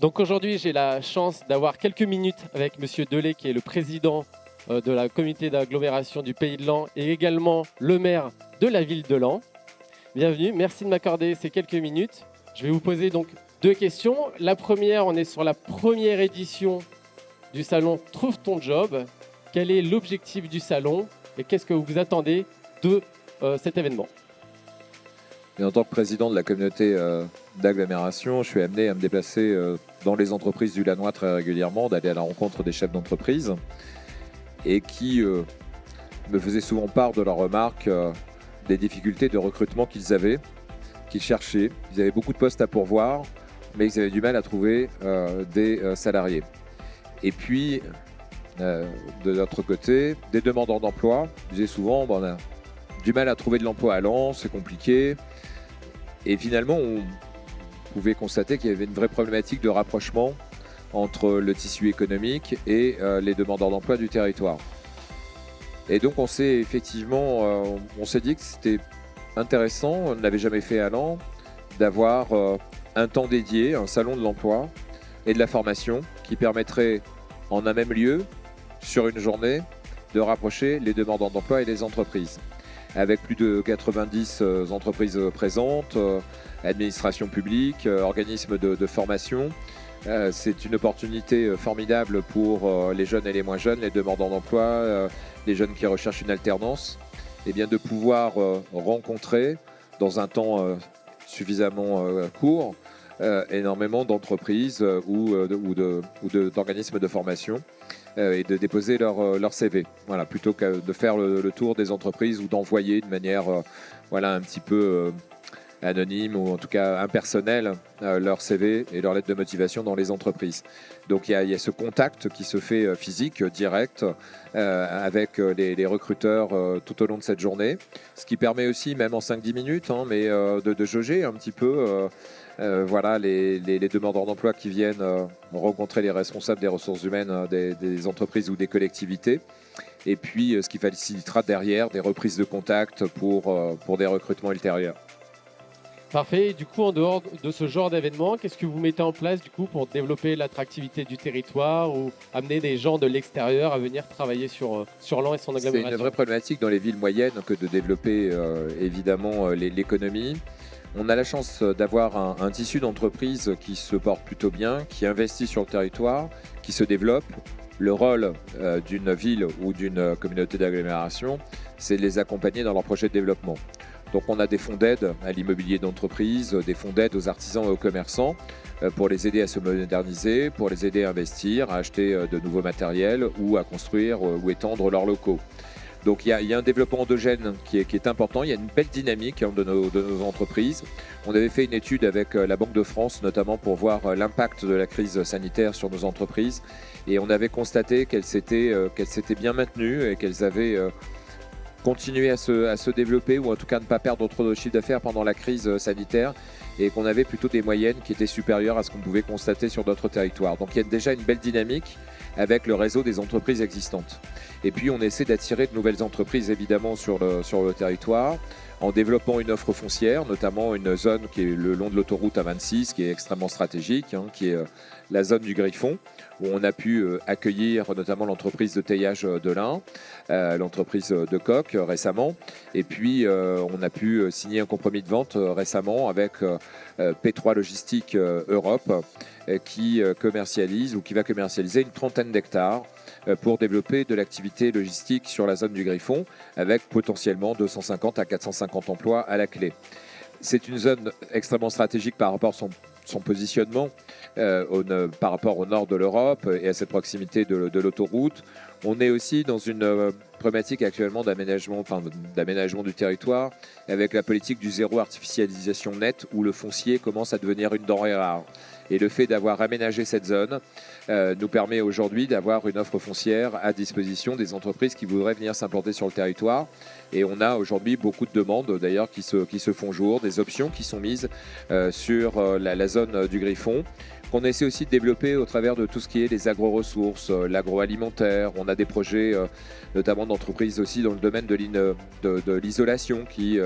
Donc aujourd'hui, j'ai la chance d'avoir quelques minutes avec Monsieur Delay, qui est le président de la communauté d'agglomération du Pays de Laon et également le maire de la ville de Laon. Bienvenue, merci de m'accorder ces quelques minutes. Je vais vous poser donc deux questions. La première, on est sur la première édition du salon Trouve ton job. Quel est l'objectif du salon et qu'est-ce que vous attendez de cet événement? Et en tant que président de la communauté d'agglomération, je suis amené à me déplacer dans les entreprises du Lanois très régulièrement, d'aller à la rencontre des chefs d'entreprise et qui me faisaient souvent part de leurs remarques des difficultés de recrutement qu'ils avaient, qu'ils cherchaient. Ils avaient beaucoup de postes à pourvoir, mais ils avaient du mal à trouver des salariés. Et puis, de notre côté, des demandeurs d'emploi disaient souvent on a du mal à trouver de l'emploi à Laon, c'est compliqué. Et finalement, on pouvait constater qu'il y avait une vraie problématique de rapprochement entre le tissu économique et les demandeurs d'emploi du territoire. Et donc on s'est dit que c'était intéressant, on ne l'avait jamais fait à Laon, d'avoir un temps dédié, un salon de l'emploi et de la formation qui permettrait en un même lieu, sur une journée, de rapprocher les demandeurs d'emploi et les entreprises. Avec plus de 90 entreprises présentes, administration publique, organismes de formation. C'est une opportunité formidable pour les jeunes et les moins jeunes, les demandeurs d'emploi, les jeunes qui recherchent une alternance, et bien de pouvoir rencontrer dans un temps suffisamment court énormément d'entreprises ou d'organismes de formation et de déposer leur CV. Voilà, plutôt que de faire le tour des entreprises ou d'envoyer de manière un petit peu anonyme ou en tout cas impersonnelle leur CV et leur lettre de motivation dans les entreprises. Donc il y a ce contact qui se fait physique, direct, avec les recruteurs tout au long de cette journée, ce qui permet aussi, même en 5-10 minutes, de jauger un petit peu les demandeurs d'emploi qui viennent rencontrer les responsables des ressources humaines des entreprises ou des collectivités. Et puis, ce qui facilitera derrière des reprises de contact pour des recrutements ultérieurs. Parfait. Et du coup, en dehors de ce genre d'événement, qu'est-ce que vous mettez en place du coup pour développer l'attractivité du territoire ou amener des gens de l'extérieur à venir travailler sur Laon et son agglomération? C'est une vraie problématique dans les villes moyennes que de développer évidemment l'économie. On a la chance d'avoir un tissu d'entreprise qui se porte plutôt bien, qui investit sur le territoire, qui se développe. Le rôle d'une ville ou d'une communauté d'agglomération, c'est de les accompagner dans leur projet de développement. Donc on a des fonds d'aide à l'immobilier d'entreprise, des fonds d'aide aux artisans et aux commerçants pour les aider à se moderniser, pour les aider à investir, à acheter de nouveaux matériels ou à construire ou étendre leurs locaux. Donc il y a un développement endogène qui est important, il y a une belle dynamique de nos entreprises. On avait fait une étude avec la Banque de France notamment pour voir l'impact de la crise sanitaire sur nos entreprises et on avait constaté qu'elles s'étaient bien maintenues et qu'elles avaient continué à se développer ou en tout cas ne pas perdre trop de chiffre d'affaires pendant la crise sanitaire et qu'on avait plutôt des moyennes qui étaient supérieures à ce qu'on pouvait constater sur d'autres territoires. Donc il y a déjà une belle dynamique avec le réseau des entreprises existantes. Et puis on essaie d'attirer de nouvelles entreprises évidemment sur le territoire en développant une offre foncière, notamment une zone qui est le long de l'autoroute A26 qui est extrêmement stratégique, qui est la zone du Griffon, où on a pu accueillir notamment l'entreprise de taillage de lin, l'entreprise de Coq récemment, et puis on a pu signer un compromis de vente récemment avec P3 Logistique Europe qui commercialise ou qui va commercialiser une trentaine d'hectares pour développer de l'activité logistique sur la zone du Griffon avec potentiellement 250 à 450 emplois à la clé. C'est une zone extrêmement stratégique par rapport à son positionnement par rapport au nord de l'Europe et à cette proximité de l'autoroute. On est aussi dans une problématique actuellement d'aménagement du territoire avec la politique du zéro artificialisation nette où le foncier commence à devenir une denrée rare. Et le fait d'avoir aménagé cette zone nous permet aujourd'hui d'avoir une offre foncière à disposition des entreprises qui voudraient venir s'implanter sur le territoire. Et on a aujourd'hui beaucoup de demandes d'ailleurs qui se font jour, des options qui sont mises sur la zone du Griffon, qu'on essaie aussi de développer au travers de tout ce qui est les agro-ressources, l'agroalimentaire. On a des projets notamment d'entreprises aussi dans le domaine de l'isolation qui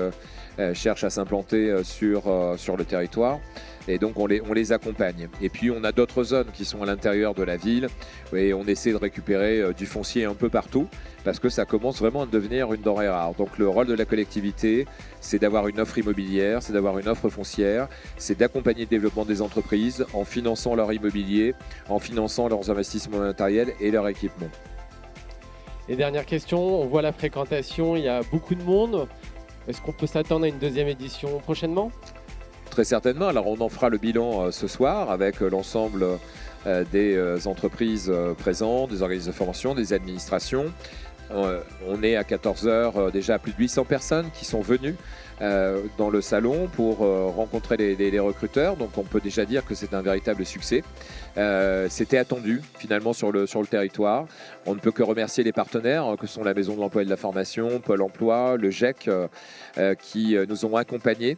cherchent à s'implanter sur le territoire. Et donc on les accompagne. Et puis on a d'autres zones qui sont à l'intérieur de la ville et on essaie de récupérer du foncier un peu partout parce que ça commence vraiment à devenir une denrée rare. Donc le rôle de la collectivité, c'est d'avoir une offre immobilière, c'est d'avoir une offre foncière, c'est d'accompagner le développement des entreprises en finançant leur immobilier, en finançant leurs investissements matériels et leur équipement. Et dernière question, on voit la fréquentation, il y a beaucoup de monde. Est-ce qu'on peut s'attendre à une deuxième édition prochainement ? Très certainement. Alors on en fera le bilan ce soir avec l'ensemble des entreprises présentes, des organismes de formation, des administrations. On est à 14h déjà à plus de 800 personnes qui sont venues dans le salon pour rencontrer les recruteurs. Donc on peut déjà dire que c'est un véritable succès. C'était attendu finalement sur le territoire. On ne peut que remercier les partenaires que sont la Maison de l'Emploi et de la Formation, Pôle Emploi, le GEC qui nous ont accompagnés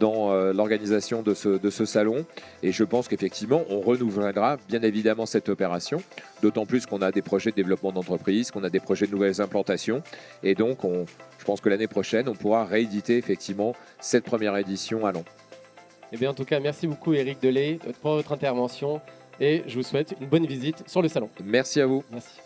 dans l'organisation de ce salon. Et je pense qu'effectivement, on renouvellera bien évidemment cette opération, d'autant plus qu'on a des projets de développement d'entreprise, qu'on a des projets de nouvelles implantations. Et donc, je pense que l'année prochaine, on pourra rééditer effectivement cette première édition à Laon. Eh bien, en tout cas, merci beaucoup Éric Delay pour votre intervention et je vous souhaite une bonne visite sur le salon. Merci à vous. Merci.